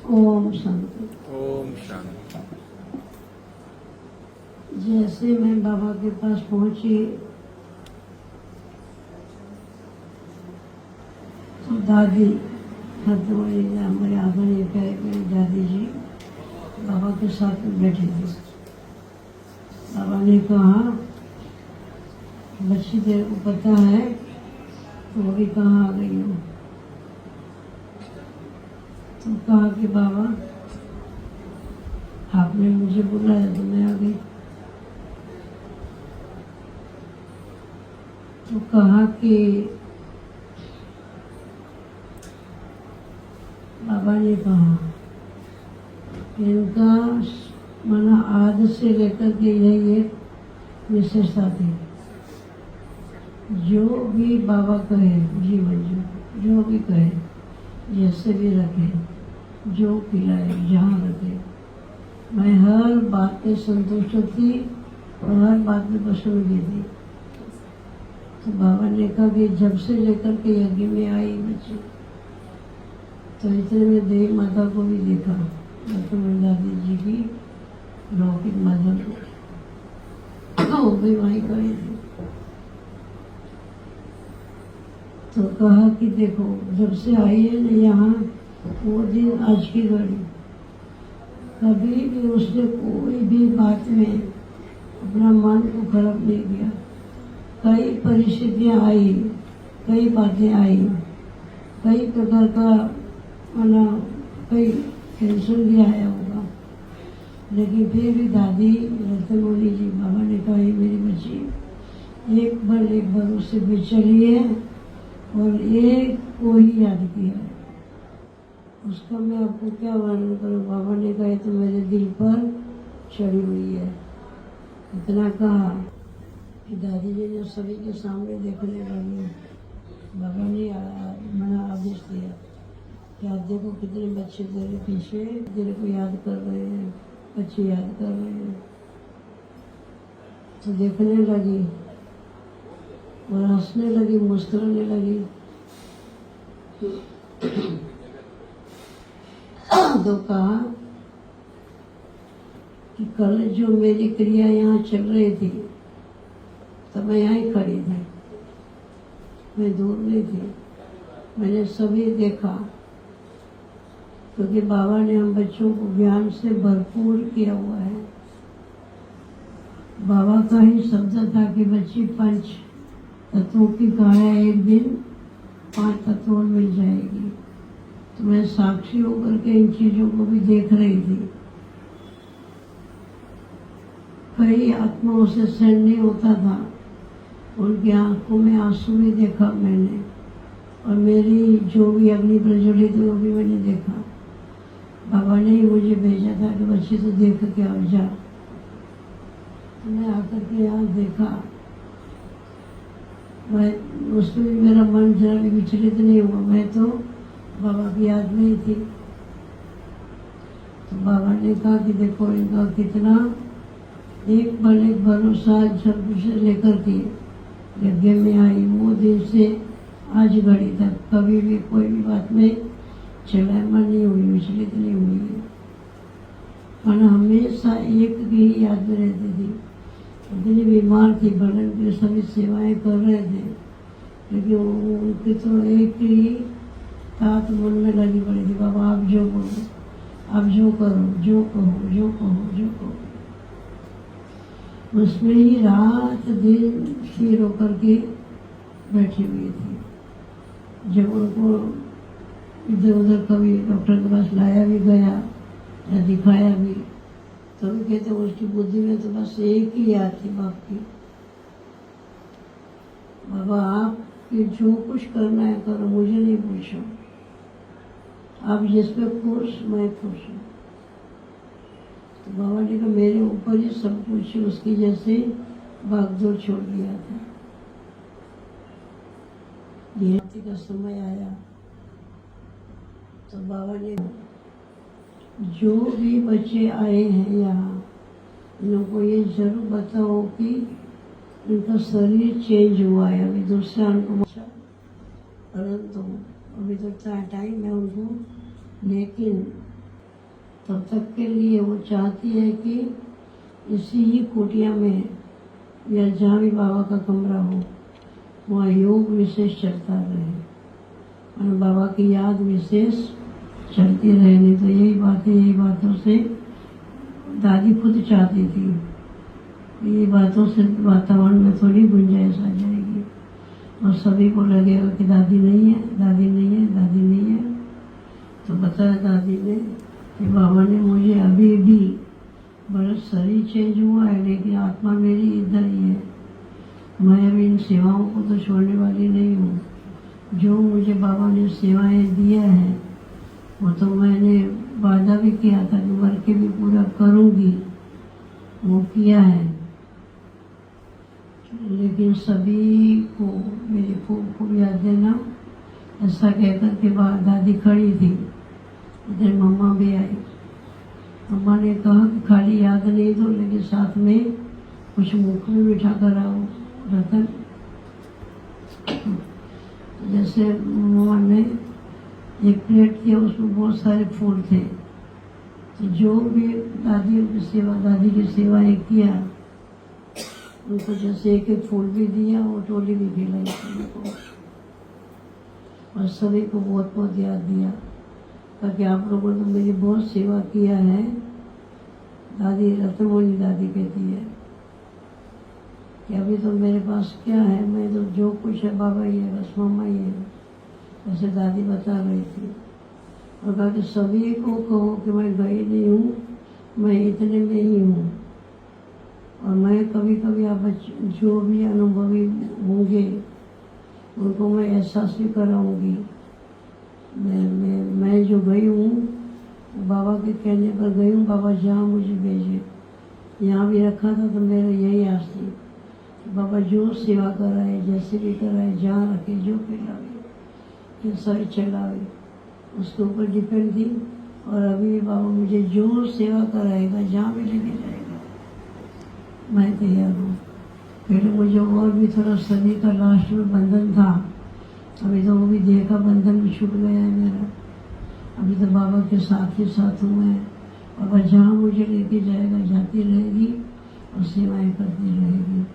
ओम शांति। ओम शांति। जैसे मैं बाबा के पास पहुंची तो दादी हमारे आंगन ये कहे मेरी दादी जी बाबा के साथ में बैठी थी। बाबा ने कहा बच्ची तेरे को पता है तो अभी कहाँ आ गई हो? तो कहा कि बाबा आपने मुझे बुलाया तो मैं आ गई। तो कहा कि बाबा ने कहा इनका मना आदि से लेकर के यही एक विशेषता थी, जो भी बाबा कहे जीवन जो भी कहे, जैसे भी रखे, जो खिलाए, जहाँ रखे, मैं हर बात पे संतुष्ट थी और हर बात में पसंद भी थी। तो बाबा ने कहा कि जब से लेकर के यज्ञ में आई बच्ची तो इतने में देवी माता को भी देखा, मेरी दादी जी की लौकिक माता को वो भी वहीं खड़ी थी। तो कहा कि देखो जब से आई है ना यहाँ वो दिन आज की घड़ी, कभी भी उसने कोई भी बात में अपना मन को खराब नहीं किया। कई परिस्थितियाँ आई, कई बातें आई, कई प्रकार का माना कई टेंशन भी आया होगा, लेकिन फिर भी दादी रत्नमणि जी बाबा ने कहा मेरी बच्ची एक बार उससे भी चली है और एक को ही याद किया है। उसका मैं आपको क्या वर्णन करूं? बाबा ने कहा तो मेरे दिल पर चढ़ी हुई है। इतना कहा कि दादी जी ने सभी के सामने देखने लगी। बाबा ने मना आदेश दिया कि आप देखो कितने बच्चे तेरे पीछे तेरे को याद कर रहे हैं, बच्चे याद कर रहे हैं। तो देखने लगी और हंसने लगी, मुस्कुराने लगी। तो कहा कि कल जो मेरी क्रिया यहाँ चल रही थी तो मैं यहाँ ही खड़ी थी, मैं दूर नहीं थी, मैंने सभी देखा, क्योंकि बाबा ने हम बच्चों को ज्ञान से भरपूर किया हुआ है। बाबा का ही शब्द था कि बच्ची 5 तत्वों की काया एक दिन 5 तत्वों में मिल जाएगी। तो मैं साक्षी होकर के इन चीजों को भी देख रही थी। कई आत्माओं से सहन नहीं होता था, उनकी आंखों में आंसू भी देखा मैंने, और मेरी जो भी अग्नि प्रज्वलित हुई वो भी मैंने देखा। बाबा ने ही मुझे भेजा था कि बच्ची तो देख के आ जा। तो मैं आकर के यहाँ देखा, मैं उसमें भी मेरा मन जरा भी विचलित नहीं हुआ। मैं तो बाबा की याद में ही थी। तो बाबा ने कहा कि देखो इनका कितना एक भरोसा जब से लेकर के यज्ञ में आई वो दिन से आज घड़ी तक कभी भी कोई भी बात में चलायमान नहीं हुई, विचलित नहीं हुई। और हमेशा एक की ही याद में रहती थी। इतनी बीमार थी, भगवान की सभी सेवाएं कर रहे थे, लेकिन उनकी तो एक ही तात मन में लगी पड़ी थी, बाबा आप जो बोलो, आप जो करो, जो कहो, जो कहो, जो कहो। उसमें ही रात दिन स्थिर होकर के बैठी हुई थी। जब उनको इधर उधर कभी डॉक्टर के पास लाया भी गया या दिखाया भी, तो भी कहते उसकी बुद्धि में तो बस एक ही याद थी बाप की, बाबा आप जो कुछ करना है करो, मुझे नहीं पूछो, आप जिसमें खुश मैं खुश हूँ। तो बाबा ने कहा मेरे ऊपर ही सब कुछ उसकी जैसे भागदौड़ छोड़ दिया था। ये का समय आया तो बाबा ने जो भी बच्चे आए हैं यहाँ, इनको ये जरूर बताओ कि इनका शरीर चेंज हुआ है, अभी दूसरा उनको परंतु अभी तो टाइम है उनको, लेकिन तब तक के लिए वो चाहती है कि इसी ही कुटिया में या जहाँ भी बाबा का कमरा हो वहाँ योग विशेष चलता रहे और बाबा की याद विशेष चलती रहे। नहीं तो यही बातों से दादी खुद चाहती थी, ये बातों से वातावरण में थोड़ी गुंजाइश आ जाएगी और सभी को लगेगा कि दादी नहीं है, दादी नहीं है, दादी नहीं है। तो बताया दादी ने कि बाबा ने मुझे अभी भी बड़ा शरीर चेंज हुआ है लेकिन आत्मा मेरी इधर ही है। मैं अभी इन सेवाओं को तो छोड़ने वाली नहीं हूँ। जो मुझे बाबा ने सेवाएं दिया है वो तो मैंने वादा भी किया था कि मर के भी पूरा करूँगी, वो किया है। लेकिन सभी को मेरी खूब याद देना, ऐसा कहकर के बाद दादी खड़ी थी, इधर मम्मा भी आई। मम्मा ने कहा कि खाली याद नहीं दो लेकिन साथ में कुछ मुख में बिठा कर आओ रतन। जैसे मम्मा ने एक प्लेट थी उसमें बहुत सारे फूल थे, तो जो भी दादी की सेवाएं किया उनको जैसे एक एक फूल भी दिया और टोली भी खिलाई सभी को और सभी को बहुत बहुत याद दिया ताकि आप लोगों ने मेरी बहुत सेवा किया है। दादी रत्नमोनी दादी कहती है कि अभी तो मेरे पास क्या है, मैं तो जो कुछ है बाबा ही है, बस मम्मा ही है, ऐसे दादी बता रही थी। और कहा कि सभी को कहो कि मैं गई नहीं हूँ, मैं इतने में ही हूँ और मैं कभी कभी आप जो भी अनुभवी होंगे उनको मैं एहसास भी कराऊंगी। मैं जो गई हूँ बाबा के कहने पर गई हूँ, बाबा जहाँ मुझे भेजे। यहाँ भी रखा था तो मेरा यही आस थी कि बाबा जो सेवा कराए, जैसे भी कराए, जहाँ रखे, जो खिलावे, जैसा भी चलावे, उसके ऊपर डिपेंड थी। और अभी भी बाबा मुझे जो सेवा कराएगा, जहाँ भी लेके जाएगा, मैं तैयार हूँ। पहले मुझे और भी थोड़ा शरीर का लास्ट में बंधन था, अभी तो वो भी देह का बंधन भी छूट गया है मेरा। अभी तो बाबा के साथ ही साथ हूँ मैं। बाबा जहाँ मुझे लेके जाएगा जाती रहेगी और सेवाएं करती रहेगी।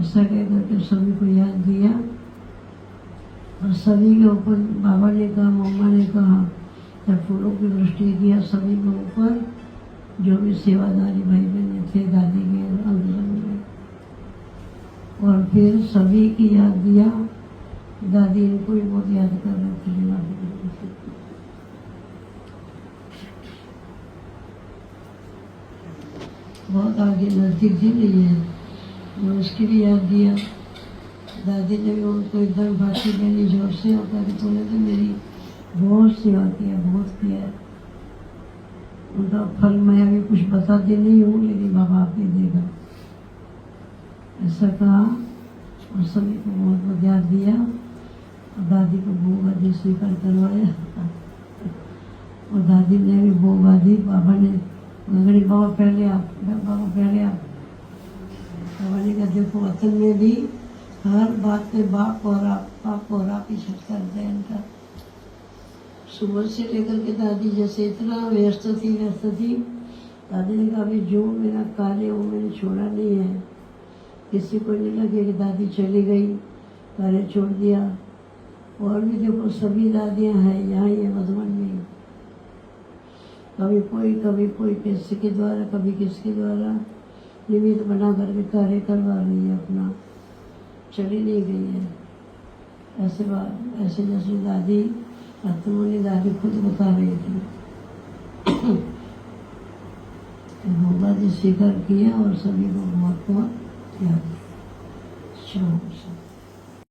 ऐसा कह करके सभी को याद दिया और सभी के ऊपर बाबा ने कहा, मम्मा ने कहा, जब फूलों की वृष्टि किया सभी के ऊपर, जो भी सेवादारी भाई बहन थे दादी के अंदर में, और फिर सभी की याद दिया। दादी इनको भी बहुत याद कर रहे थे। बहुत आगे नजदीक भी नहीं है, मैं उसकी भी याद दिया। दादी ने भी उनको एकदम फांसी देनी जोर से, होता कि तूने तो मेरी बहुत सेवा किया, बहुत किया है। उनका फल मैं अभी कुछ बताती नहीं हूँ लेकिन बाबा आप ही देगा, ऐसा कहा और सभी को बहुत बहुत याद दिया। और दादी को भोग आदि स्वीकार करवाया और दादी ने भी भोग आदि, बाबा ने गणेश बाबा पहले आप, बाबा पहले आप। बाबा ने कहा देखो वतन में भी हर बात में बाप और आप ही छटका है इनका। सुबह से लेकर के दादी जैसे इतना व्यस्त थी। दादी ने कहा अभी जो मेरा कार्य वो मैंने छोड़ा नहीं है। किसी को नहीं लगे कि दादी चली गई, कार्य छोड़ दिया। और भी देखो सभी दादियाँ हैं यहाँ ये मधुबन में, कभी कोई किसी के द्वारा, कभी किसके द्वारा निमित्त बना करके कार्य करवा रही है अपना, चली नहीं गई है। ऐसे जैसे दादी रत्नमोनी दादी खुद बता रही थी। भोगा जी स्वीकार किया और सभी को बहुत याद।